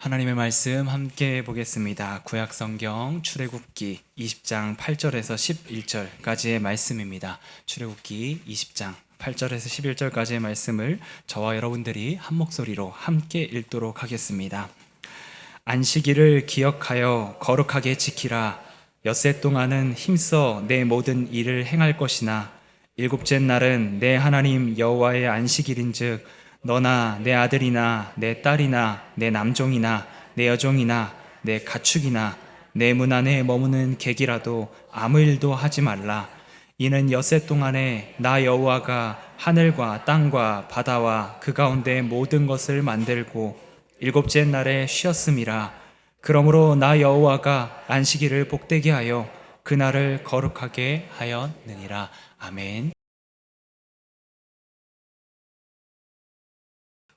하나님의 말씀 함께 보겠습니다. 구약성경 출애굽기 20장 8절에서 11절까지의 말씀입니다. 출애굽기 20장 8절에서 11절까지의 말씀을 저와 여러분들이 한 목소리로 함께 읽도록 하겠습니다. 안식일을 기억하여 거룩하게 지키라. 엿새 동안은 힘써 내 모든 일을 행할 것이나 일곱째 날은 내 하나님 여호와의 안식일인즉 너나 내 아들이나 내 딸이나 내 남종이나 내 여종이나 내 가축이나 내 문 안에 머무는 객이라도 아무 일도 하지 말라. 이는 엿새 동안에 나 여호와가 하늘과 땅과 바다와 그 가운데 모든 것을 만들고 일곱째 날에 쉬었음이라. 그러므로 나 여호와가 안식일을 복되게 하여 그날을 거룩하게 하였느니라. 아멘.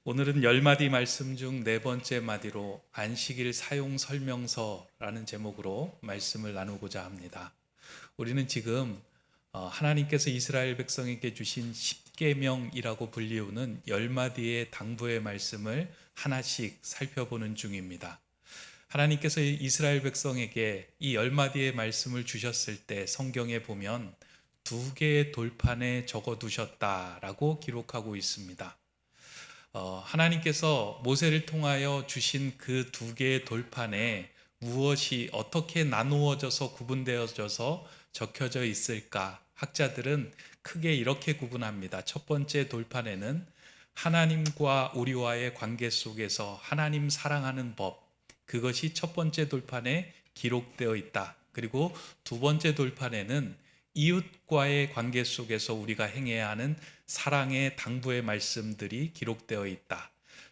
오늘은 10마디 말씀 중 네 번째 마디로 안식일 사용 설명서라는 제목으로 말씀을 나누고자 합니다. 우리는 지금 하나님께서 이스라엘 백성에게 주신 십계명이라고 불리우는 10마디의 당부의 말씀을 하나씩 살펴보는 중입니다. 하나님께서 이스라엘 백성에게 이 10마디의 말씀을 주셨을 때 성경에 보면 2개의 돌판에 적어두셨다라고 기록하고 있습니다. 하나님께서 모세를 통하여 주신 그 2개의 돌판에 무엇이 어떻게 나누어져서 구분되어져서 적혀져 있을까? 학자들은 크게 이렇게 구분합니다. 첫 번째 돌판에는 하나님과 우리와의 관계 속에서 하나님 사랑하는 법, 그것이 첫 번째 돌판에 기록되어 있다. 그리고 두 번째 돌판에는 이웃과의 관계 속에서 우리가 행해야 하는 사랑의 당부의 말씀들이 기록되어 있다.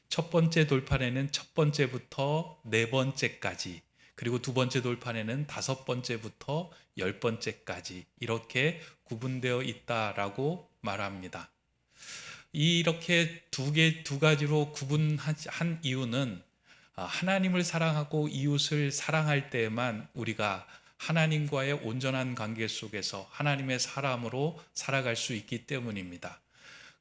첫 번째 돌판에는 첫 번째부터 네 번째까지, 그리고 두 번째 돌판에는 5번째부터 10번째까지 이렇게 구분되어 있다라고 말합니다. 이렇게 두 가지로 구분한 이유는 하나님을 사랑하고 이웃을 사랑할 때에만 우리가 하나님과의 온전한 관계 속에서 하나님의 사람으로 살아갈 수 있기 때문입니다.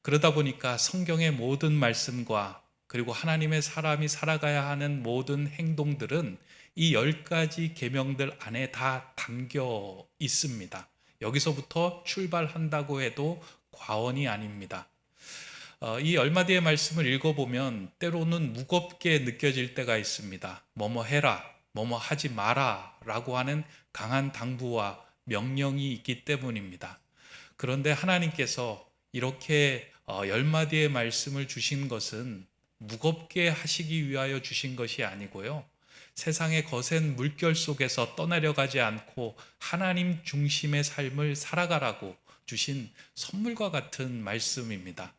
그러다 보니까 성경의 모든 말씀과 그리고 하나님의 사람이 살아가야 하는 모든 행동들은 이 10가지 계명들 안에 다 담겨 있습니다. 여기서부터 출발한다고 해도 과언이 아닙니다. 이 10마디의 말씀을 읽어보면 때로는 무겁게 느껴질 때가 있습니다. 뭐뭐 해라, 뭐뭐 하지 마라 라고 하는 강한 당부와 명령이 있기 때문입니다. 그런데 하나님께서 이렇게 10마디의 말씀을 주신 것은 무겁게 하시기 위하여 주신 것이 아니고요, 세상의 거센 물결 속에서 떠내려가지 않고 하나님 중심의 삶을 살아가라고 주신 선물과 같은 말씀입니다.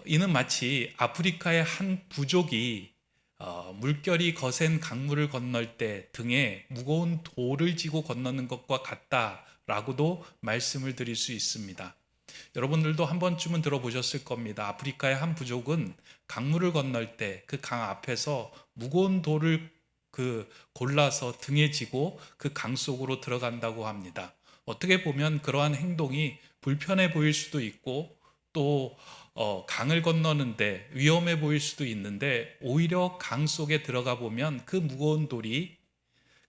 이는 마치 아프리카의 한 부족이 물결이 거센 강물을 건널 때 등에 무거운 돌을 지고 건너는 것과 같다라고도 말씀을 드릴 수 있습니다. 여러분들도 한 번쯤은 들어보셨을 겁니다. 아프리카의 한 부족은 강물을 건널 때 그 강 앞에서 무거운 돌을 골라서 등에 지고 그 강 속으로 들어간다고 합니다. 어떻게 보면 그러한 행동이 불편해 보일 수도 있고 또 강을 건너는데 위험해 보일 수도 있는데, 오히려 강 속에 들어가 보면 그 무거운 돌이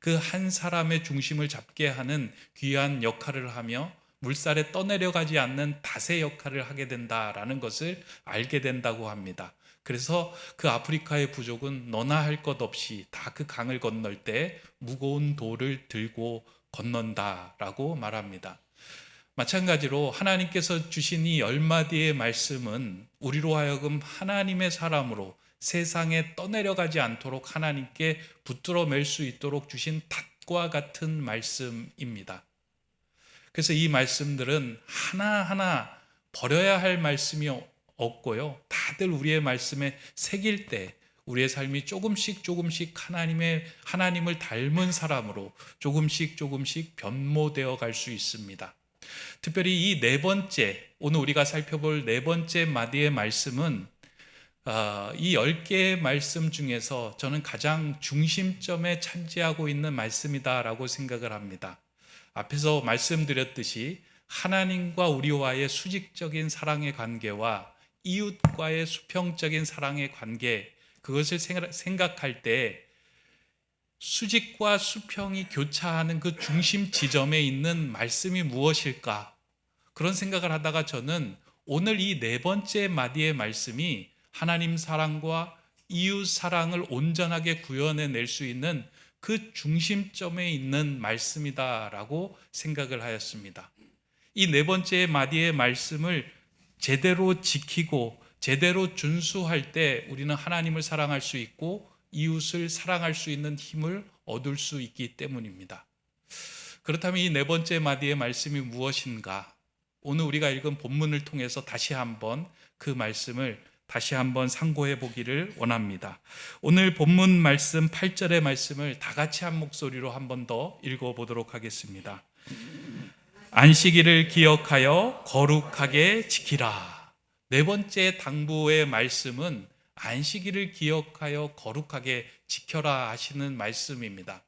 그 한 사람의 중심을 잡게 하는 귀한 역할을 하며 물살에 떠내려가지 않는 닷의 역할을 하게 된다라는 것을 알게 된다고 합니다. 그래서 그 아프리카의 부족은 너나 할 것 없이 다 그 강을 건널 때 무거운 돌을 들고 건넌다라고 말합니다. 마찬가지로 하나님께서 주신 이 10마디의 말씀은 우리로 하여금 하나님의 사람으로 세상에 떠내려가지 않도록 하나님께 붙들어 맬 수 있도록 주신 닷과 같은 말씀입니다. 그래서 이 말씀들은 하나하나 버려야 할 말씀이 없고요, 다들 우리의 말씀에 새길 때 우리의 삶이 조금씩 하나님을 닮은 사람으로 조금씩 변모되어 갈 수 있습니다. 특별히 이 네 번째, 오늘 우리가 살펴볼 네 번째 마디의 말씀은 이 10개의 말씀 중에서 저는 가장 중심점에 차지하고 있는 말씀이다라고 생각을 합니다. 앞에서 말씀드렸듯이 하나님과 우리와의 수직적인 사랑의 관계와 이웃과의 수평적인 사랑의 관계, 그것을 생각할 때 수직과 수평이 교차하는 그 중심 지점에 있는 말씀이 무엇일까? 그런 생각을 하다가 저는 오늘 이 네 번째 마디의 말씀이 하나님 사랑과 이웃 사랑을 온전하게 구현해낼 수 있는 그 중심점에 있는 말씀이다라고 생각을 하였습니다. 이 네 번째 마디의 말씀을 제대로 지키고 제대로 준수할 때 우리는 하나님을 사랑할 수 있고 이웃을 사랑할 수 있는 힘을 얻을 수 있기 때문입니다. 그렇다면 이 네 번째 마디의 말씀이 무엇인가? 오늘 우리가 읽은 본문을 통해서 다시 한번 그 말씀을 다시 한번 상고해 보기를 원합니다. 오늘 본문 말씀 8절의 말씀을 다 같이 한 목소리로 한 번 더 읽어보도록 하겠습니다. 안식일을 기억하여 거룩하게 지키라. 네 번째 당부의 말씀은 안식일을 기억하여 거룩하게 지켜라 하시는 말씀입니다.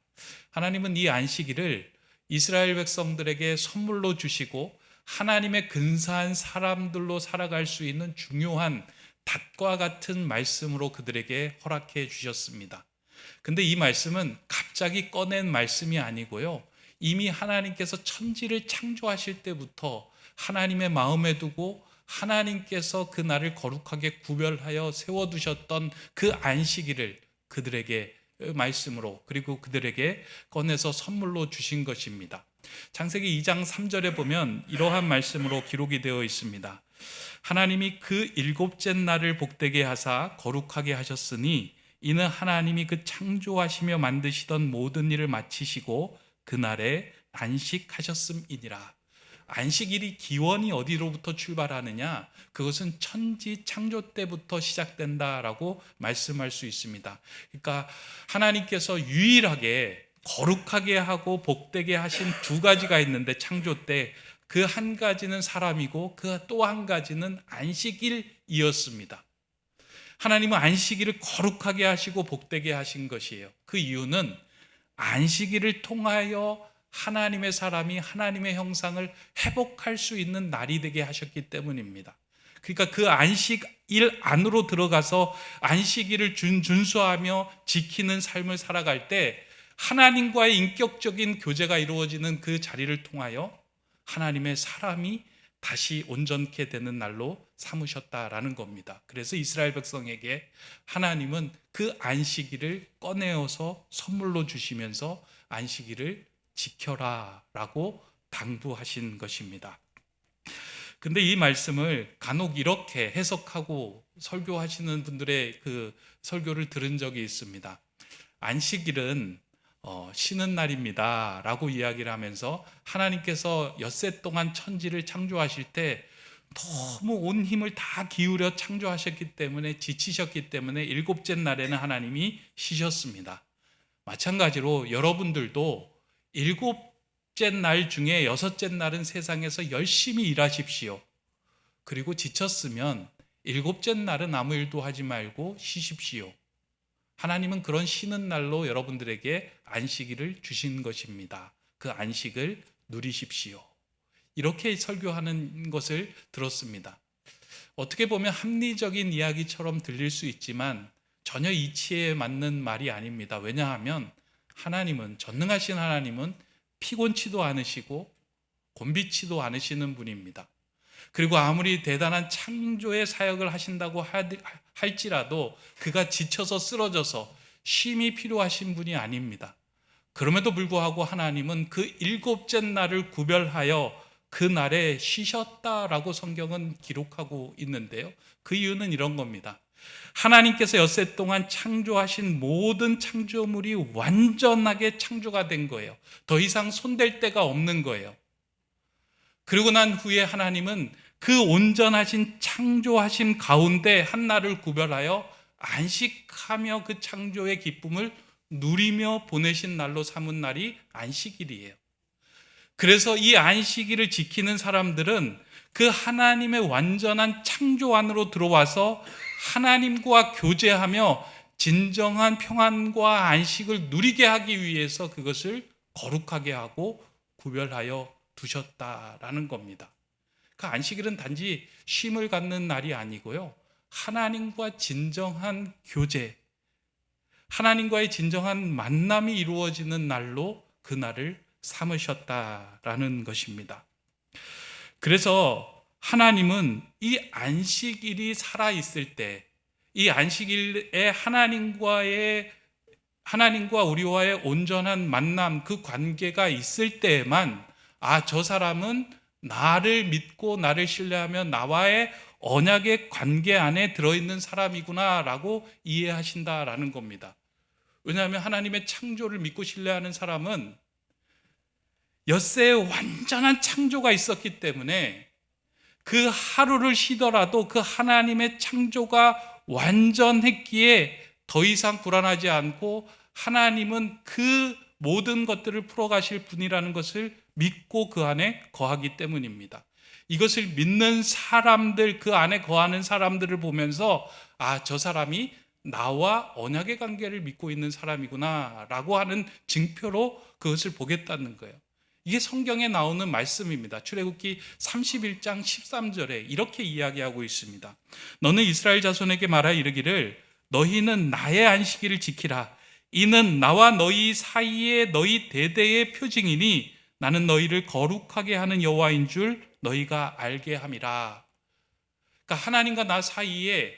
하나님은 이 안식일을 이스라엘 백성들에게 선물로 주시고 하나님의 근사한 사람들로 살아갈 수 있는 중요한 닷과 같은 말씀으로 그들에게 허락해 주셨습니다. 근데 이 말씀은 갑자기 꺼낸 말씀이 아니고요, 이미 하나님께서 천지를 창조하실 때부터 하나님의 마음에 두고 하나님께서 그 날을 거룩하게 구별하여 세워두셨던 그 안식일을 그들에게 말씀으로 그리고 그들에게 꺼내서 선물로 주신 것입니다. 창세기 2장 3절에 보면 이러한 말씀으로 기록이 되어 있습니다. 하나님이 그 일곱째 날을 복되게 하사 거룩하게 하셨으니 이는 하나님이 그 창조하시며 만드시던 모든 일을 마치시고 그날에 안식하셨음이니라. 안식일이 기원이 어디로부터 출발하느냐? 그것은 천지 창조 때부터 시작된다라고 말씀할 수 있습니다. 그러니까 하나님께서 유일하게 거룩하게 하고 복되게 하신 두 가지가 있는데, 창조 때 그 한 가지는 사람이고 그 또 한 가지는 안식일이었습니다. 하나님은 안식일을 거룩하게 하시고 복되게 하신 것이에요. 그 이유는 안식일을 통하여 하나님의 사람이 하나님의 형상을 회복할 수 있는 날이 되게 하셨기 때문입니다. 그러니까 그 안식일 안으로 들어가서 안식일을 준수하며 지키는 삶을 살아갈 때 하나님과의 인격적인 교제가 이루어지는 그 자리를 통하여 하나님의 사람이 다시 온전케 되는 날로 삼으셨다라는 겁니다. 그래서 이스라엘 백성에게 하나님은 그 안식일을 꺼내어서 선물로 주시면서 안식일을 지켜라 라고 당부하신 것입니다. 근데 이 말씀을 간혹 이렇게 해석하고 설교하시는 분들의 그 설교를 들은 적이 있습니다. 안식일은 쉬는 날입니다 라고 이야기를 하면서 하나님께서 엿새 동안 천지를 창조하실 때 너무 온 힘을 다 기울여 창조하셨기 때문에 지치셨기 때문에 일곱째 날에는 하나님이 쉬셨습니다. 마찬가지로 여러분들도 일곱째 날 중에 여섯째 날은 세상에서 열심히 일하십시오. 그리고 지쳤으면 일곱째 날은 아무 일도 하지 말고 쉬십시오. 하나님은 그런 쉬는 날로 여러분들에게 안식일을 주신 것입니다. 그 안식을 누리십시오. 이렇게 설교하는 것을 들었습니다. 어떻게 보면 합리적인 이야기처럼 들릴 수 있지만 전혀 이치에 맞는 말이 아닙니다. 왜냐하면 하나님은, 전능하신 하나님은 피곤치도 않으시고 곤비치도 않으시는 분입니다. 그리고 아무리 대단한 창조의 사역을 하신다고 할지라도 그가 지쳐서 쓰러져서 쉼이 필요하신 분이 아닙니다. 그럼에도 불구하고 하나님은 그 일곱째 날을 구별하여 그 날에 쉬셨다라고 성경은 기록하고 있는데요. 그 이유는 이런 겁니다. 하나님께서 엿새 동안 창조하신 모든 창조물이 완전하게 창조가 된 거예요. 더 이상 손댈 데가 없는 거예요. 그리고 난 후에 하나님은 그 온전하신 창조하신 가운데 한 날을 구별하여 안식하며 그 창조의 기쁨을 누리며 보내신 날로 삼은 날이 안식일이에요. 그래서 이 안식일을 지키는 사람들은 그 하나님의 완전한 창조 안으로 들어와서 하나님과 교제하며 진정한 평안과 안식을 누리게 하기 위해서 그것을 거룩하게 하고 구별하여 두셨다라는 겁니다. 그 안식일은 단지 쉼을 갖는 날이 아니고요, 하나님과 진정한 교제, 하나님과의 진정한 만남이 이루어지는 날로 그날을 삼으셨다라는 것입니다. 그래서 하나님은 이 안식일이 살아있을 때, 이 안식일에 하나님과 우리와의 온전한 만남, 그 관계가 있을 때에만 저 사람은 나를 믿고 나를 신뢰하며 나와의 언약의 관계 안에 들어있는 사람이구나 라고 이해하신다라는 겁니다. 왜냐하면 하나님의 창조를 믿고 신뢰하는 사람은 엿새에 완전한 창조가 있었기 때문에 그 하루를 쉬더라도 그 하나님의 창조가 완전했기에 더 이상 불안하지 않고 하나님은 그 모든 것들을 풀어가실 분이라는 것을 믿고 그 안에 거하기 때문입니다. 이것을 믿는 사람들, 그 안에 거하는 사람들을 보면서 저 사람이 나와 언약의 관계를 믿고 있는 사람이구나 라고 하는 증표로 그것을 보겠다는 거예요. 이게 성경에 나오는 말씀입니다. 출애굽기 31장 13절에 이렇게 이야기하고 있습니다. 너는 이스라엘 자손에게 말하 이르기를 너희는 나의 안식일을 지키라. 이는 나와 너희 사이에 너희 대대의 표징이니 나는 너희를 거룩하게 하는 여호와인 줄 너희가 알게 함이라. 그러니까 하나님과 나 사이에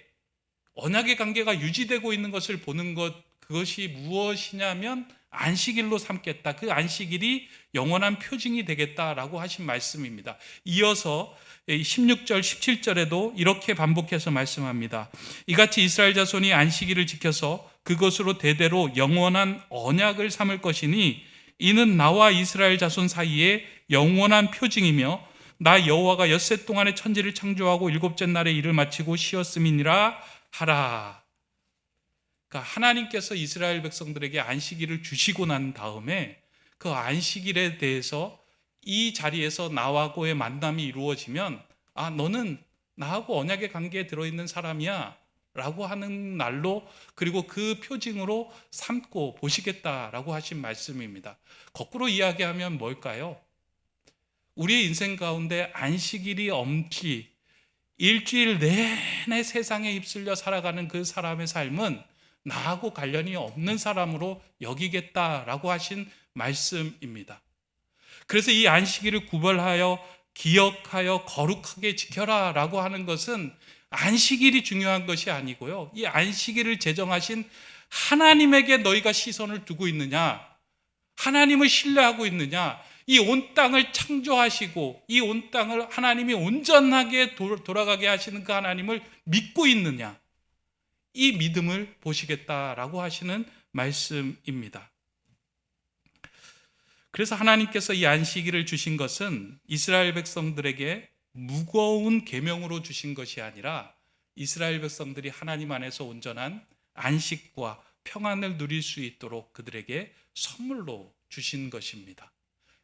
언약의 관계가 유지되고 있는 것을 보는 것, 그것이 무엇이냐면 안식일로 삼겠다. 그 안식일이 영원한 표징이 되겠다라고 하신 말씀입니다. 이어서 16절, 17절에도 이렇게 반복해서 말씀합니다. 이같이 이스라엘 자손이 안식일을 지켜서 그것으로 대대로 영원한 언약을 삼을 것이니 이는 나와 이스라엘 자손 사이에 영원한 표징이며 나 여호와가 엿새 동안에 천지를 창조하고 일곱째 날에 일을 마치고 쉬었음이니라 하라. 그러니까 하나님께서 이스라엘 백성들에게 안식일을 주시고 난 다음에 그 안식일에 대해서 이 자리에서 나하고의 만남이 이루어지면 너는 나하고 언약의 관계에 들어있는 사람이야 라고 하는 날로, 그리고 그 표징으로 삼고 보시겠다라고 하신 말씀입니다. 거꾸로 이야기하면 뭘까요? 우리의 인생 가운데 안식일이 없이 일주일 내내 세상에 휩쓸려 살아가는 그 사람의 삶은 나하고 관련이 없는 사람으로 여기겠다라고 하신 말씀입니다. 그래서 이 안식일을 구별하여 기억하여 거룩하게 지켜라 라고 하는 것은 안식일이 중요한 것이 아니고요, 이 안식일을 제정하신 하나님에게 너희가 시선을 두고 있느냐, 하나님을 신뢰하고 있느냐, 이 온 땅을 창조하시고 이 온 땅을 하나님이 온전하게 돌아가게 하시는 그 하나님을 믿고 있느냐, 이 믿음을 보시겠다라고 하시는 말씀입니다. 그래서 하나님께서 이 안식일을 주신 것은 이스라엘 백성들에게 무거운 계명으로 주신 것이 아니라 이스라엘 백성들이 하나님 안에서 온전한 안식과 평안을 누릴 수 있도록 그들에게 선물로 주신 것입니다.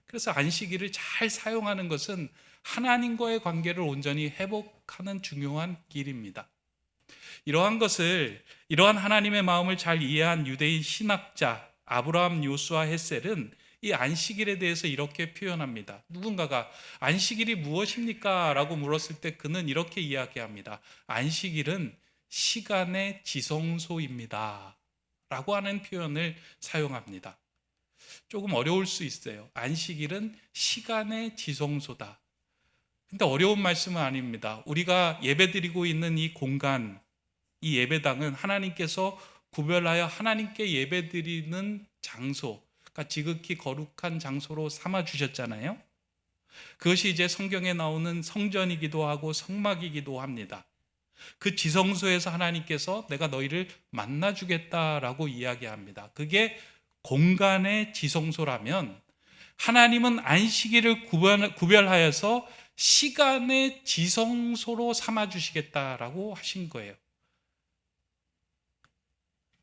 그래서 안식일을 잘 사용하는 것은 하나님과의 관계를 온전히 회복하는 중요한 길입니다. 이러한 하나님의 마음을 잘 이해한 유대인 신학자 아브라함 요수아 헷셀은 이 안식일에 대해서 이렇게 표현합니다. 누군가가 안식일이 무엇입니까? 라고 물었을 때 그는 이렇게 이야기합니다. 안식일은 시간의 지성소입니다 라고 하는 표현을 사용합니다. 조금 어려울 수 있어요. 안식일은 시간의 지성소다. 근데 어려운 말씀은 아닙니다. 우리가 예배드리고 있는 이 공간, 이 예배당은 하나님께서 구별하여 하나님께 예배드리는 장소, 그러니까 지극히 거룩한 장소로 삼아 주셨잖아요. 그것이 이제 성경에 나오는 성전이기도 하고 성막이기도 합니다. 그 지성소에서 하나님께서 내가 너희를 만나 주겠다라고 이야기합니다. 그게 공간의 지성소라면 하나님은 안식일을 구별하여서 시간의 지성소로 삼아 주시겠다라고 하신 거예요.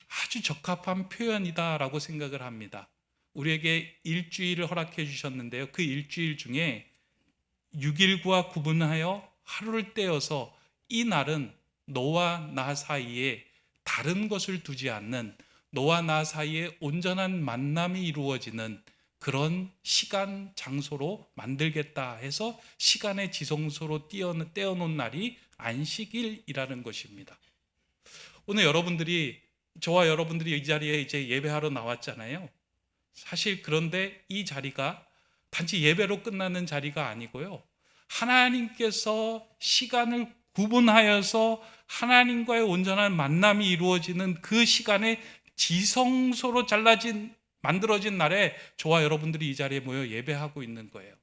아주 적합한 표현이다라고 생각을 합니다. 우리에게 일주일을 허락해 주셨는데요, 그 일주일 중에 6일과 구분하여 하루를 떼어서 이 날은 너와 나 사이에 다른 것을 두지 않는, 너와 나 사이에 온전한 만남이 이루어지는 그런 시간, 장소로 만들겠다 해서 시간의 지성소로 떼어놓은 날이 안식일이라는 것입니다. 오늘 여러분들이 저와 여러분들이 이 자리에 이제 예배하러 나왔잖아요. 사실 그런데 이 자리가 단지 예배로 끝나는 자리가 아니고요. 하나님께서 시간을 구분하여서 하나님과의 온전한 만남이 이루어지는 그 시간에 지성소로 만들어진 날에 저와 여러분들이 이 자리에 모여 예배하고 있는 거예요.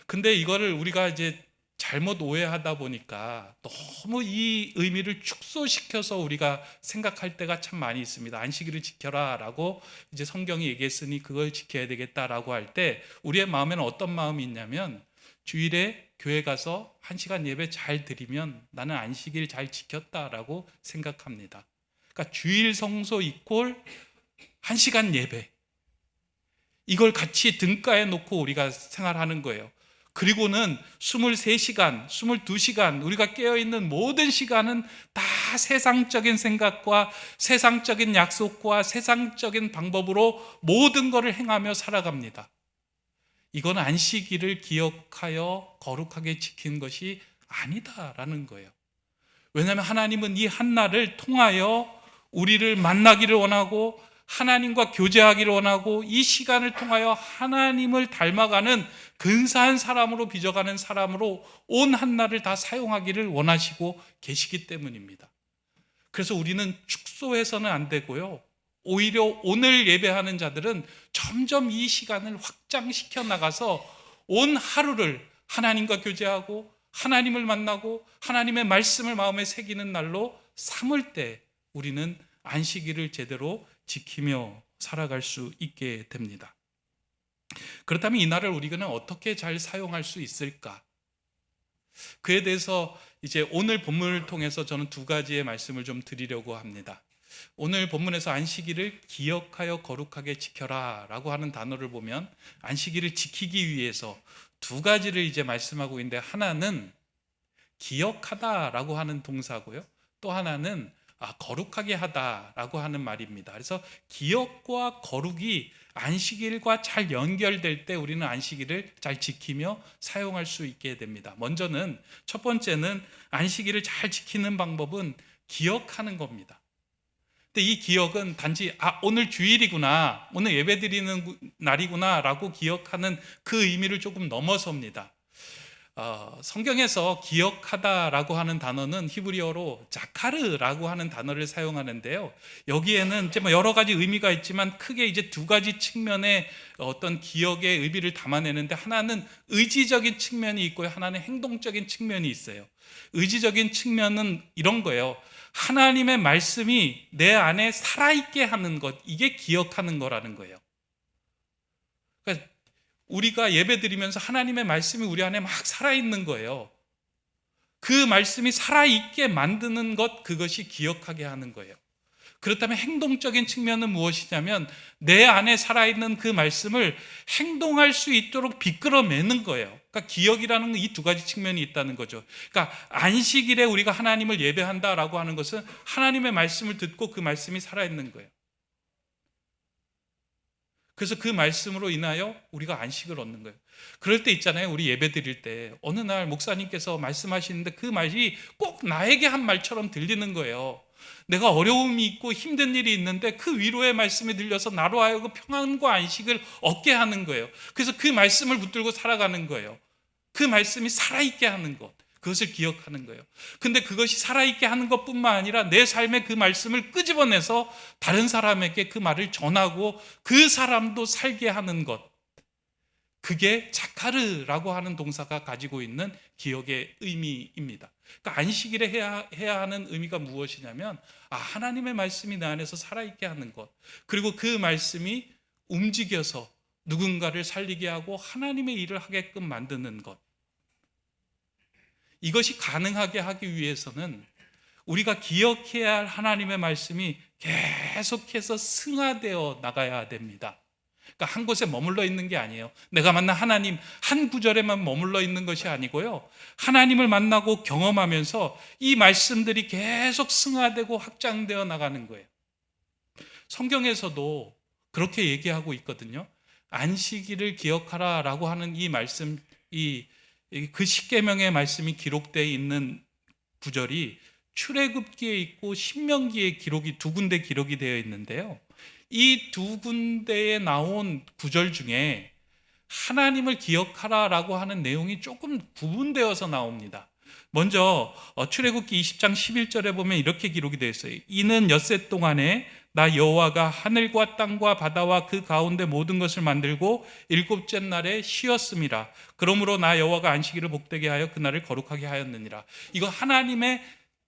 근데 이거를 우리가 이제 잘못 오해하다 보니까 너무 이 의미를 축소시켜서 우리가 생각할 때가 참 많이 있습니다. 안식일을 지켜라 라고 이제 성경이 얘기했으니 그걸 지켜야 되겠다라고 할 때 우리의 마음에는 어떤 마음이 있냐면, 주일에 교회 가서 1시간 예배 잘 드리면 나는 안식일 잘 지켰다라고 생각합니다. 그러니까 주일 성소 이퀄 1시간 예배, 이걸 같이 등가에 놓고 우리가 생활하는 거예요. 그리고는 23시간, 22시간 우리가 깨어있는 모든 시간은 다 세상적인 생각과 세상적인 약속과 세상적인 방법으로 모든 것을 행하며 살아갑니다. 이건 안식일을 기억하여 거룩하게 지킨 것이 아니다라는 거예요. 왜냐하면 하나님은 이 한날을 통하여 우리를 만나기를 원하고 하나님과 교제하기를 원하고 이 시간을 통하여 하나님을 닮아가는 근사한 사람으로 빚어가는 사람으로 온 한날을 다 사용하기를 원하시고 계시기 때문입니다. 그래서 우리는 축소해서는 안 되고요. 오히려 오늘 예배하는 자들은 점점 이 시간을 확장시켜 나가서 온 하루를 하나님과 교제하고 하나님을 만나고 하나님의 말씀을 마음에 새기는 날로 삼을 때 우리는 안식일을 제대로 지키며 살아갈 수 있게 됩니다. 그렇다면 이 날을 우리는 어떻게 잘 사용할 수 있을까? 그에 대해서 이제 오늘 본문을 통해서 저는 2가지의 말씀을 좀 드리려고 합니다. 오늘 본문에서 안식일을 기억하여 거룩하게 지켜라 라고 하는 단어를 보면 안식일을 지키기 위해서 2가지를 이제 말씀하고 있는데, 하나는 기억하다라고 하는 동사고요. 또 하나는 거룩하게 하다라고 하는 말입니다. 그래서 기억과 거룩이 안식일과 잘 연결될 때 우리는 안식일을 잘 지키며 사용할 수 있게 됩니다. 먼저는 첫 번째는 안식일을 잘 지키는 방법은 기억하는 겁니다. 근데 이 기억은 단지 오늘 주일이구나, 오늘 예배드리는 날이구나 라고 기억하는 그 의미를 조금 넘어섭니다. 성경에서 기억하다라고 하는 단어는 히브리어로 자카르라고 하는 단어를 사용하는데요. 여기에는 이제 여러 가지 의미가 있지만 크게 이제 2가지 측면의 어떤 기억의 의미를 담아내는데, 하나는 의지적인 측면이 있고요, 하나는 행동적인 측면이 있어요. 의지적인 측면은 이런 거예요. 하나님의 말씀이 내 안에 살아있게 하는 것, 이게 기억하는 거라는 거예요. 그러니까 우리가 예배드리면서 하나님의 말씀이 우리 안에 막 살아있는 거예요. 그 말씀이 살아있게 만드는 것, 그것이 기억하게 하는 거예요. 그렇다면 행동적인 측면은 무엇이냐면 내 안에 살아있는 그 말씀을 행동할 수 있도록 비끌어매는 거예요. 그러니까 기억이라는 이 2가지 측면이 있다는 거죠. 그러니까 안식일에 우리가 하나님을 예배한다라고 하는 것은 하나님의 말씀을 듣고 그 말씀이 살아있는 거예요. 그래서 그 말씀으로 인하여 우리가 안식을 얻는 거예요. 그럴 때 있잖아요, 우리 예배 드릴 때 어느 날 목사님께서 말씀하시는데 그 말이 꼭 나에게 한 말처럼 들리는 거예요. 내가 어려움이 있고 힘든 일이 있는데 그 위로의 말씀이 들려서 나로 하여금 평안과 안식을 얻게 하는 거예요. 그래서 그 말씀을 붙들고 살아가는 거예요. 그 말씀이 살아있게 하는 것, 그것을 기억하는 거예요. 근데 그것이 살아있게 하는 것뿐만 아니라 내 삶에 그 말씀을 끄집어내서 다른 사람에게 그 말을 전하고 그 사람도 살게 하는 것, 그게 자카르라고 하는 동사가 가지고 있는 기억의 의미입니다. 그러니까 안식일에 해야 하는 의미가 무엇이냐면 하나님의 말씀이 내 안에서 살아있게 하는 것, 그리고 그 말씀이 움직여서 누군가를 살리게 하고 하나님의 일을 하게끔 만드는 것, 이것이 가능하게 하기 위해서는 우리가 기억해야 할 하나님의 말씀이 계속해서 승화되어 나가야 됩니다. 그러니까 한 곳에 머물러 있는 게 아니에요. 내가 만난 하나님 한 구절에만 머물러 있는 것이 아니고요, 하나님을 만나고 경험하면서 이 말씀들이 계속 승화되고 확장되어 나가는 거예요. 성경에서도 그렇게 얘기하고 있거든요. 안식일을 기억하라 라고 하는 이 말씀, 그 십계명의 말씀이 기록되어 있는 구절이 출애굽기에 있고 신명기에 기록이 두 군데 기록이 되어 있는데요. 이 두 군데에 나온 구절 중에 하나님을 기억하라라고 하는 내용이 조금 구분되어서 나옵니다. 먼저 출애굽기 20장 11절에 보면 이렇게 기록이 되어 있어요. 이는 엿새 동안에 나 여호와가 하늘과 땅과 바다와 그 가운데 모든 것을 만들고 일곱째 날에 쉬었음이라. 그러므로 나 여호와가 안식일을 복되게 하여 그날을 거룩하게 하였느니라. 이거 하나님의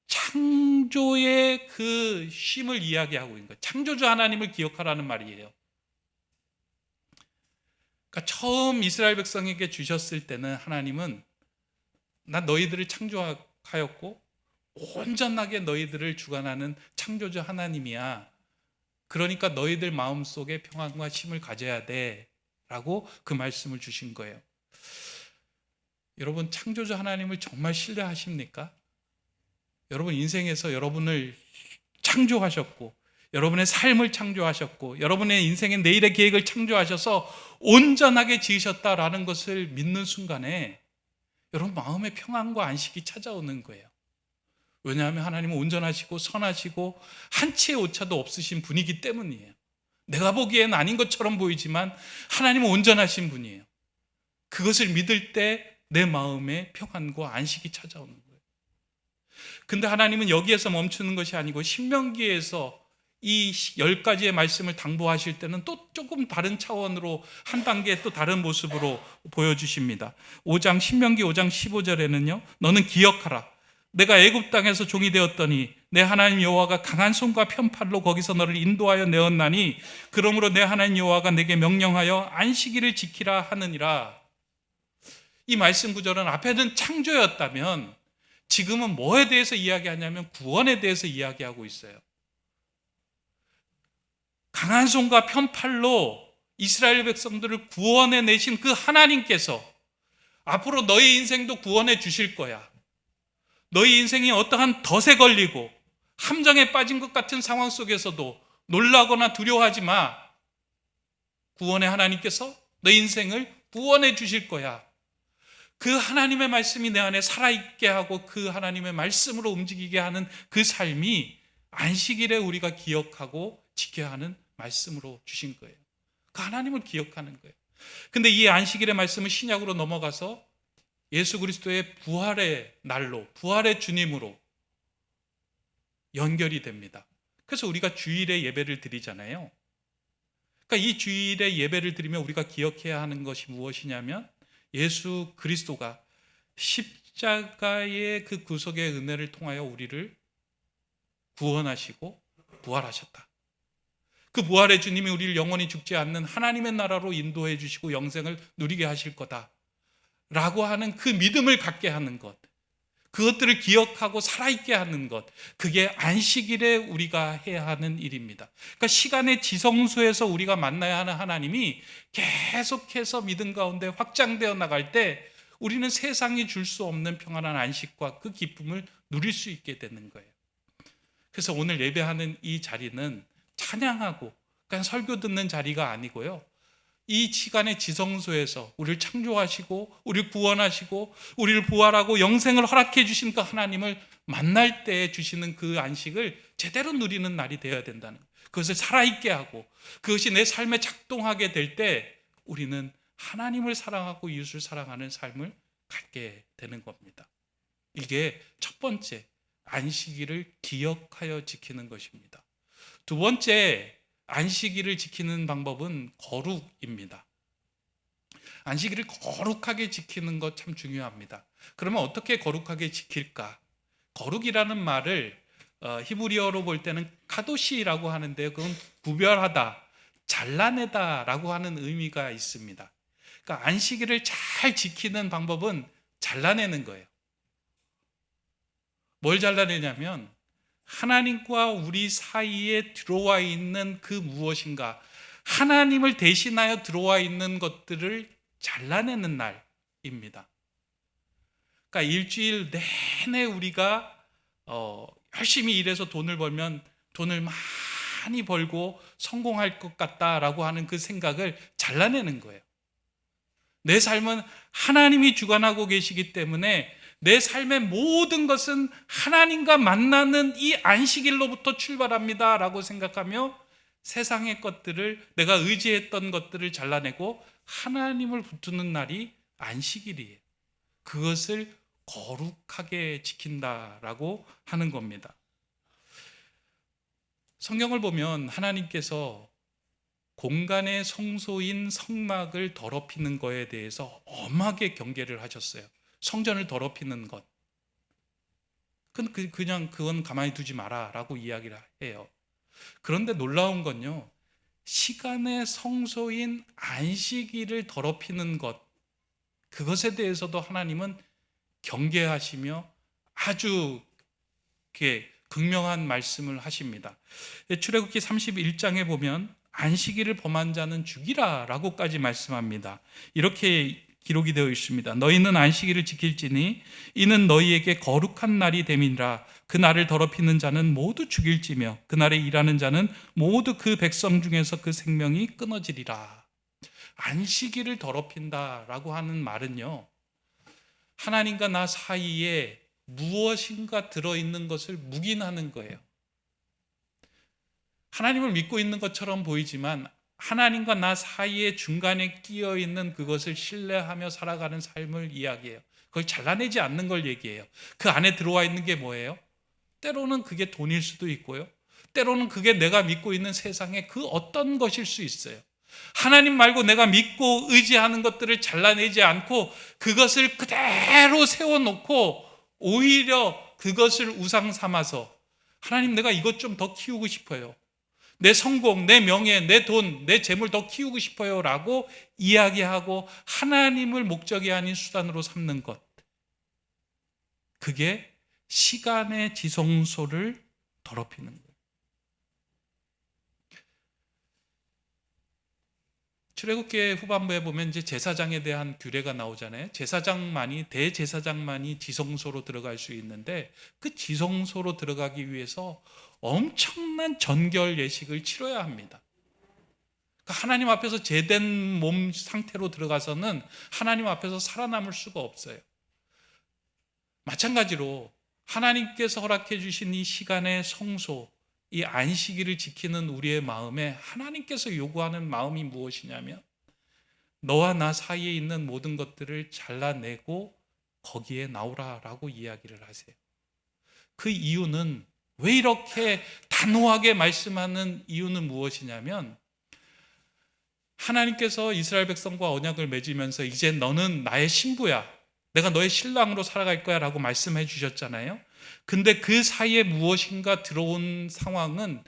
창조의 그 쉼을 이야기하고 있는 거예요. 창조주 하나님을 기억하라는 말이에요. 그러니까 처음 이스라엘 백성에게 주셨을 때는 하나님은 나 너희들을 창조하였고 온전하게 너희들을 주관하는 창조주 하나님이야. 그러니까 너희들 마음속에 평안과 쉼을 가져야 돼 라고 그 말씀을 주신 거예요. 여러분, 창조주 하나님을 정말 신뢰하십니까? 여러분 인생에서 여러분을 창조하셨고 여러분의 삶을 창조하셨고 여러분의 인생의 내일의 계획을 창조하셔서 온전하게 지으셨다라는 것을 믿는 순간에 여러분 마음의 평안과 안식이 찾아오는 거예요. 왜냐하면 하나님은 온전하시고 선하시고 한치의 오차도 없으신 분이기 때문이에요. 내가 보기엔 아닌 것처럼 보이지만 하나님은 온전하신 분이에요. 그것을 믿을 때 내 마음에 평안과 안식이 찾아오는 거예요. 근데 하나님은 여기에서 멈추는 것이 아니고 신명기에서 이 10가지의 말씀을 당부하실 때는 또 조금 다른 차원으로 한 단계 또 다른 모습으로 보여주십니다. 신명기 5장 15절에는요. 너는 기억하라. 내가 애굽 땅에서 종이 되었더니 내 하나님 여호와가 강한 손과 편팔로 거기서 너를 인도하여 내었나니 그러므로 내 하나님 여호와가 내게 명령하여 안식일을 지키라 하느니라. 이 말씀 구절은 앞에는 창조였다면 지금은 뭐에 대해서 이야기하냐면 구원에 대해서 이야기하고 있어요. 강한 손과 편팔로 이스라엘 백성들을 구원해 내신 그 하나님께서 앞으로 너희 인생도 구원해 주실 거야. 너희 인생이 어떠한 덫에 걸리고 함정에 빠진 것 같은 상황 속에서도 놀라거나 두려워하지 마. 구원의 하나님께서 너희 인생을 구원해 주실 거야. 그 하나님의 말씀이 내 안에 살아있게 하고 그 하나님의 말씀으로 움직이게 하는 그 삶이 안식일에 우리가 기억하고 지켜야 하는 말씀으로 주신 거예요. 그 하나님을 기억하는 거예요. 근데 이 안식일의 말씀은 신약으로 넘어가서 예수 그리스도의 부활의 날로, 부활의 주님으로 연결이 됩니다. 그래서 우리가 주일에 예배를 드리잖아요. 그러니까 이 주일에 예배를 드리면 우리가 기억해야 하는 것이 무엇이냐면 예수 그리스도가 십자가의 그 구속의 은혜를 통하여 우리를 구원하시고 부활하셨다. 그 부활의 주님이 우리를 영원히 죽지 않는 하나님의 나라로 인도해 주시고 영생을 누리게 하실 거다 라고 하는 그 믿음을 갖게 하는 것, 그것들을 기억하고 살아있게 하는 것, 그게 안식일에 우리가 해야 하는 일입니다. 그러니까 시간의 지성소에서 우리가 만나야 하는 하나님이 계속해서 믿음 가운데 확장되어 나갈 때 우리는 세상이 줄 수 없는 평안한 안식과 그 기쁨을 누릴 수 있게 되는 거예요. 그래서 오늘 예배하는 이 자리는 찬양하고 그냥 설교 듣는 자리가 아니고요. 이 시간의 지성소에서 우리를 창조하시고 우리를 구원하시고 우리를 부활하고 영생을 허락해 주신 그 하나님을 만날 때 주시는 그 안식을 제대로 누리는 날이 되어야 된다는 거예요. 그것을 살아있게 하고 그것이 내 삶에 작동하게 될 때 우리는 하나님을 사랑하고 이웃을 사랑하는 삶을 갖게 되는 겁니다. 이게 첫 번째, 안식일을 기억하여 지키는 것입니다. 두 번째, 안식일을 지키는 방법은 거룩입니다. 안식일을 거룩하게 지키는 것 참 중요합니다. 그러면 어떻게 거룩하게 지킬까? 거룩이라는 말을 히브리어로 볼 때는 카도시라고 하는데요. 그건 구별하다, 잘라내다라고 하는 의미가 있습니다. 그러니까 안식일을 잘 지키는 방법은 잘라내는 거예요. 뭘 잘라내냐면 하나님과 우리 사이에 들어와 있는 그 무엇인가, 하나님을 대신하여 들어와 있는 것들을 잘라내는 날입니다. 그러니까 일주일 내내 우리가 열심히 일해서 돈을 벌면 돈을 많이 벌고 성공할 것 같다라고 하는 그 생각을 잘라내는 거예요. 내 삶은 하나님이 주관하고 계시기 때문에 내 삶의 모든 것은 하나님과 만나는 이 안식일로부터 출발합니다 라고 생각하며 세상의 것들을, 내가 의지했던 것들을 잘라내고 하나님을 붙드는 날이 안식일이에요. 그것을 거룩하게 지킨다라고 하는 겁니다. 성경을 보면 하나님께서 공간의 성소인 성막을 더럽히는 것에 대해서 엄하게 경계를 하셨어요. 성전을 더럽히는 것, 그냥 그건 가만히 두지 마라 라고 이야기를 해요. 그런데 놀라운 건요, 시간의 성소인 안식일을 더럽히는 것, 그것에 대해서도 하나님은 경계하시며 아주 이렇게 극명한 말씀을 하십니다. 출애굽기 31장에 보면 안식일을 범한 자는 죽이라 라고까지 말씀합니다. 이렇게 기록이 되어 있습니다. 너희는 안식일을 지킬지니 이는 너희에게 거룩한 날이 됨이니라. 그 날을 더럽히는 자는 모두 죽일지며 그 날에 일하는 자는 모두 그 백성 중에서 그 생명이 끊어지리라. 안식일을 더럽힌다라고 하는 말은요, 하나님과 나 사이에 무엇인가 들어있는 것을 묵인하는 거예요. 하나님을 믿고 있는 것처럼 보이지만 하나님과 나 사이에 중간에 끼어 있는 그것을 신뢰하며 살아가는 삶을 이야기해요. 그걸 잘라내지 않는 걸 얘기해요. 그 안에 들어와 있는 게 뭐예요? 때로는 그게 돈일 수도 있고요, 때로는 그게 내가 믿고 있는 세상의 그 어떤 것일 수 있어요. 하나님 말고 내가 믿고 의지하는 것들을 잘라내지 않고 그것을 그대로 세워놓고 오히려 그것을 우상 삼아서, 하나님 내가 이것 좀 더 키우고 싶어요, 내 성공, 내 명예, 내 돈, 내 재물 더 키우고 싶어요 라고 이야기하고 하나님을 목적이 아닌 수단으로 삼는 것, 그게 시간의 지성소를 더럽히는 거예요. 출애굽기 후반부에 보면 이제 제사장에 대한 규례가 나오잖아요. 대제사장만이 지성소로 들어갈 수 있는데, 그 지성소로 들어가기 위해서 엄청난 전결 예식을 치러야 합니다. 그러니까 하나님 앞에서 제된 몸 상태로 들어가서는 하나님 앞에서 살아남을 수가 없어요. 마찬가지로 하나님께서 허락해 주신 이 시간의 성소, 이 안식일을 지키는 우리의 마음에 하나님께서 요구하는 마음이 무엇이냐면, 너와 나 사이에 있는 모든 것들을 잘라내고 거기에 나오라라고 이야기를 하세요. 그 이유는, 왜 이렇게 단호하게 말씀하는 이유는 무엇이냐면, 하나님께서 이스라엘 백성과 언약을 맺으면서 이제 너는 나의 신부야, 내가 너의 신랑으로 살아갈 거야 라고 말씀해 주셨잖아요. 근데 그 사이에 무엇인가 들어온 상황은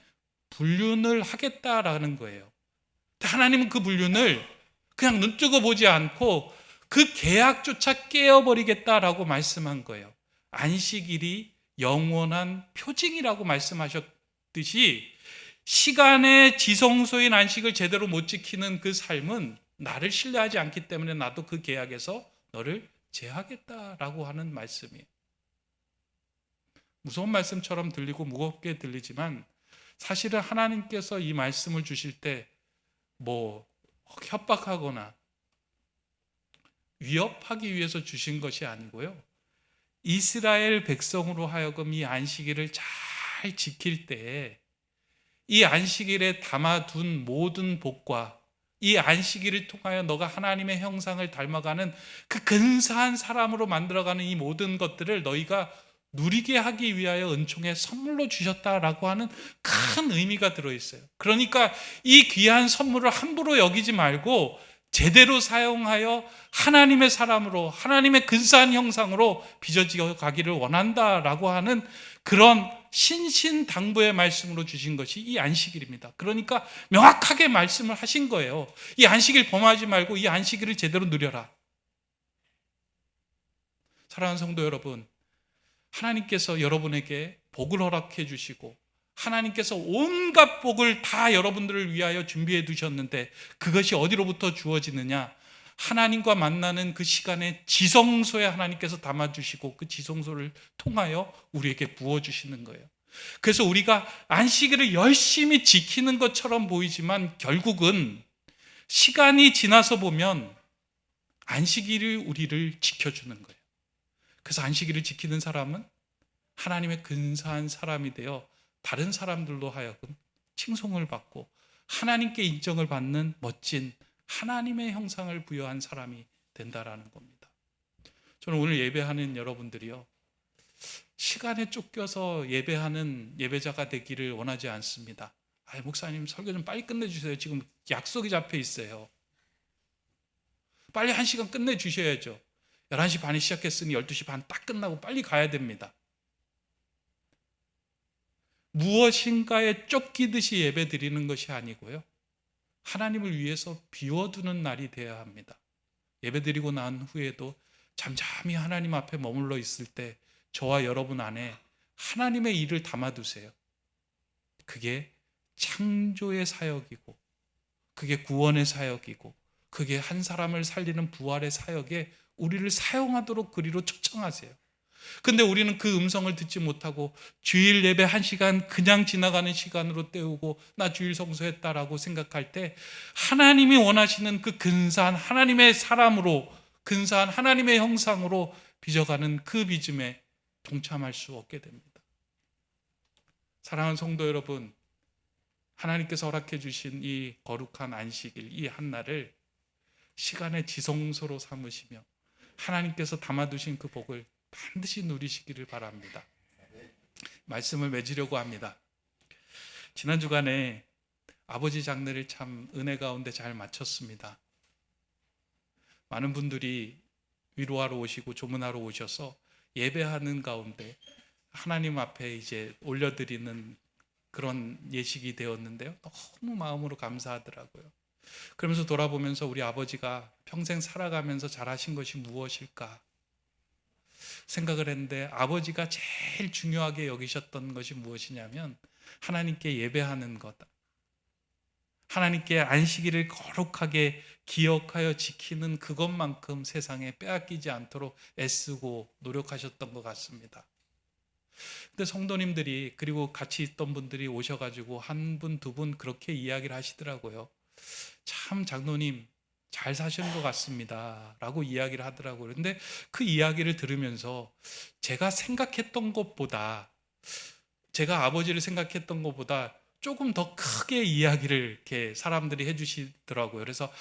불륜을 하겠다라는 거예요. 하나님은 그 불륜을 그냥 눈뜨고 보지 않고 그 계약조차 깨어버리겠다라고 말씀한 거예요. 안식일이 영원한 표징이라고 말씀하셨듯이, 시간의 지성소인 안식을 제대로 못 지키는 그 삶은 나를 신뢰하지 않기 때문에 나도 그 계약에서 너를 제하겠다라고 하는 말씀이에요. 무서운 말씀처럼 들리고 무겁게 들리지만, 사실은 하나님께서 이 말씀을 주실 때 협박하거나 위협하기 위해서 주신 것이 아니고요, 이스라엘 백성으로 하여금 이 안식일을 잘 지킬 때 이 안식일에 담아둔 모든 복과 이 안식일을 통하여 너가 하나님의 형상을 닮아가는 그 근사한 사람으로 만들어가는 이 모든 것들을 너희가 누리게 하기 위하여 은총의 선물로 주셨다라고 하는 큰 의미가 들어있어요. 그러니까 이 귀한 선물을 함부로 여기지 말고 제대로 사용하여 하나님의 사람으로, 하나님의 근사한 형상으로 빚어지어 가기를 원한다라고 하는 그런 신신당부의 말씀으로 주신 것이 이 안식일입니다. 그러니까 명확하게 말씀을 하신 거예요. 이 안식일 범하지 말고 이 안식일을 제대로 누려라. 사랑하는 성도 여러분, 하나님께서 여러분에게 복을 허락해 주시고 하나님께서 온갖 복을 다 여러분들을 위하여 준비해 두셨는데, 그것이 어디로부터 주어지느냐? 하나님과 만나는 그 시간에 지성소에 하나님께서 담아주시고 그 지성소를 통하여 우리에게 부어주시는 거예요. 그래서 우리가 안식일을 열심히 지키는 것처럼 보이지만 결국은 시간이 지나서 보면 안식일이 우리를 지켜주는 거예요. 그래서 안식일을 지키는 사람은 하나님의 근사한 사람이 되어 다른 사람들로 하여금 칭송을 받고 하나님께 인정을 받는 멋진 하나님의 형상을 부여한 사람이 된다라는 겁니다. 저는 오늘 예배하는 여러분들이요, 시간에 쫓겨서 예배하는 예배자가 되기를 원하지 않습니다. 목사님 설교 좀 빨리 끝내주세요. 지금 약속이 잡혀 있어요. 빨리 1시간 끝내주셔야죠. 11시 반에 시작했으니 12시 반 딱 끝나고 빨리 가야 됩니다. 무엇인가에 쫓기듯이 예배 드리는 것이 아니고요, 하나님을 위해서 비워두는 날이 되어야 합니다. 예배 드리고 난 후에도 잠잠히 하나님 앞에 머물러 있을 때 저와 여러분 안에 하나님의 일을 담아두세요. 그게 창조의 사역이고, 그게 구원의 사역이고, 그게 한 사람을 살리는 부활의 사역에 우리를 사용하도록 그리로 초청하세요. 근데 우리는 그 음성을 듣지 못하고 주일 예배 1시간 그냥 지나가는 시간으로 때우고 나 주일 성수했다라고 생각할 때 하나님이 원하시는 그 근사한 하나님의 사람으로, 근사한 하나님의 형상으로 빚어가는 그 빚음에 동참할 수 없게 됩니다. 사랑하는 성도 여러분, 하나님께서 허락해 주신 이 거룩한 안식일, 이 한날을 시간의 지성소로 삼으시며 하나님께서 담아두신 그 복을 반드시 누리시기를 바랍니다. 말씀을 맺으려고 합니다. 지난 주간에 아버지 장례를 참 은혜 가운데 잘 마쳤습니다. 많은 분들이 위로하러 오시고 조문하러 오셔서 예배하는 가운데 하나님 앞에 이제 올려드리는 그런 예식이 되었는데요, 너무 마음으로 감사하더라고요. 그러면서 돌아보면서 우리 아버지가 평생 살아가면서 잘하신 것이 무엇일까 생각을 했는데, 아버지가 제일 중요하게 여기셨던 것이 무엇이냐면 하나님께 예배하는 것, 하나님께 안식일을 거룩하게 기억하여 지키는 그것만큼 세상에 빼앗기지 않도록 애쓰고 노력하셨던 것 같습니다. 근데 성도님들이, 그리고 같이 있던 분들이 오셔가지고 한 분, 두 분 그렇게 이야기를 하시더라고요. 참 장로님 잘 사시는 것 같습니다 라고 이야기를 하더라고요. 근데 그 이야기를 들으면서 제가 생각했던 것보다, 제가 아버지를 생각했던 것보다 조금 더 크게 이야기를 이렇게 사람들이 해주시더라고요. 그래서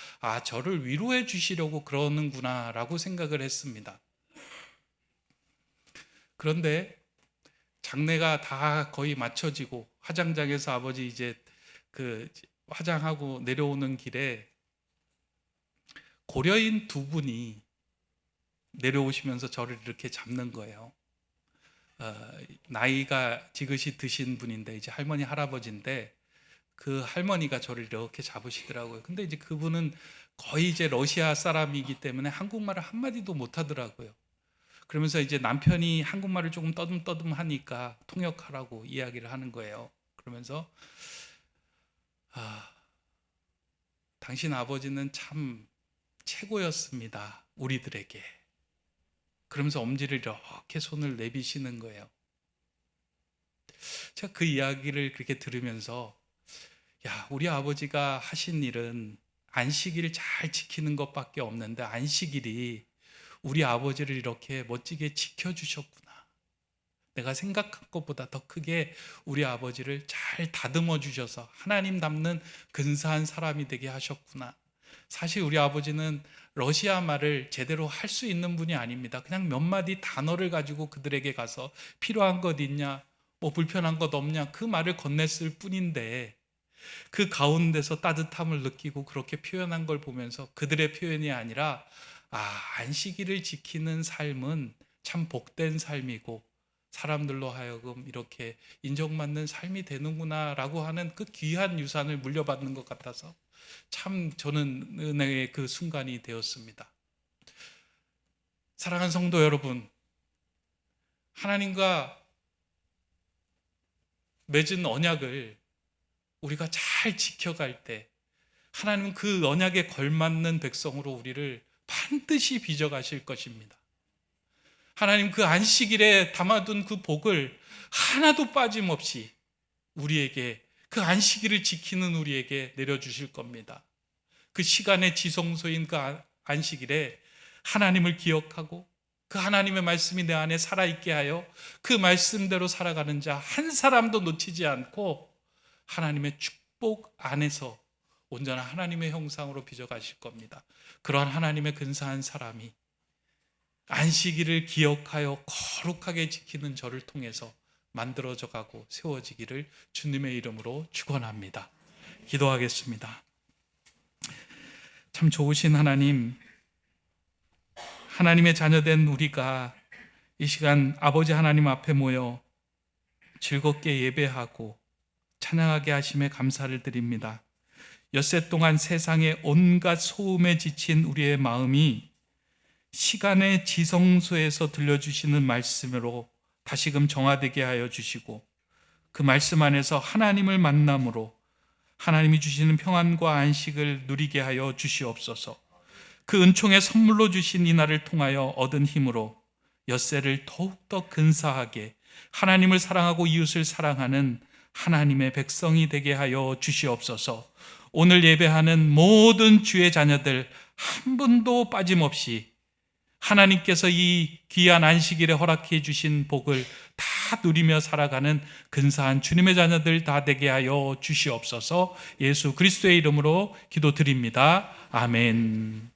저를 위로해 주시려고 그러는구나 라고 생각을 했습니다. 그런데 장례가 다 거의 마쳐지고 화장장에서 아버지 이제 그 화장하고 내려오는 길에 고려인 두 분이 내려오시면서 저를 이렇게 잡는 거예요. 나이가 지긋이 드신 분인데 이제 할머니 할아버지인데 그 할머니가 저를 이렇게 잡으시더라고요. 근데 이제 그분은 거의 이제 러시아 사람이기 때문에 한국말을 한마디도 못 하더라고요. 그러면서 이제 남편이 한국말을 조금 떠듬떠듬 하니까 통역하라고 이야기를 하는 거예요. 그러면서 당신 아버지는 참 최고였습니다, 우리들에게. 그러면서 엄지를 이렇게 손을 내비시는 거예요. 제가 그 이야기를 그렇게 들으면서 우리 아버지가 하신 일은 안식일을 잘 지키는 것밖에 없는데 안식일이 우리 아버지를 이렇게 멋지게 지켜주셨구나. 내가 생각한 것보다 더 크게 우리 아버지를 잘 다듬어 주셔서 하나님 닮는 근사한 사람이 되게 하셨구나. 사실 우리 아버지는 러시아 말을 제대로 할 수 있는 분이 아닙니다. 그냥 몇 마디 단어를 가지고 그들에게 가서 필요한 것 있냐, 뭐 불편한 것 없냐, 그 말을 건넸을 뿐인데 그 가운데서 따뜻함을 느끼고 그렇게 표현한 걸 보면서 그들의 표현이 아니라 안식일을 지키는 삶은 참 복된 삶이고 사람들로 하여금 이렇게 인정받는 삶이 되는구나 라고 하는 그 귀한 유산을 물려받는 것 같아서 참 저는 은혜의 그 순간이 되었습니다. 사랑하는 성도 여러분, 하나님과 맺은 언약을 우리가 잘 지켜갈 때 하나님은 그 언약에 걸맞는 백성으로 우리를 반드시 빚어가실 것입니다. 하나님 그 안식일에 담아둔 그 복을 하나도 빠짐없이 우리에게, 그 안식일을 지키는 우리에게 내려주실 겁니다. 그 시간의 지성소인 그 안식일에 하나님을 기억하고 그 하나님의 말씀이 내 안에 살아있게 하여 그 말씀대로 살아가는 자 한 사람도 놓치지 않고 하나님의 축복 안에서 온전한 하나님의 형상으로 빚어가실 겁니다. 그러한 하나님의 근사한 사람이 안식일을 기억하여 거룩하게 지키는 저를 통해서 만들어져 가고 세워지기를 주님의 이름으로 축원합니다. 기도하겠습니다. 참 좋으신 하나님, 하나님의 자녀된 우리가 이 시간 아버지 하나님 앞에 모여 즐겁게 예배하고 찬양하게 하심에 감사를 드립니다. 엿새 동안 세상의 온갖 소음에 지친 우리의 마음이 시간의 지성소에서 들려주시는 말씀으로 다시금 정화되게 하여 주시고 그 말씀 안에서 하나님을 만남으로 하나님이 주시는 평안과 안식을 누리게 하여 주시옵소서. 그 은총의 선물로 주신 이 날을 통하여 얻은 힘으로 엿새를 더욱더 근사하게 하나님을 사랑하고 이웃을 사랑하는 하나님의 백성이 되게 하여 주시옵소서. 오늘 예배하는 모든 주의 자녀들 한 분도 빠짐없이 하나님께서 이 귀한 안식일에 허락해 주신 복을 다 누리며 살아가는 근사한 주님의 자녀들 다 되게 하여 주시옵소서. 예수 그리스도의 이름으로 기도드립니다. 아멘.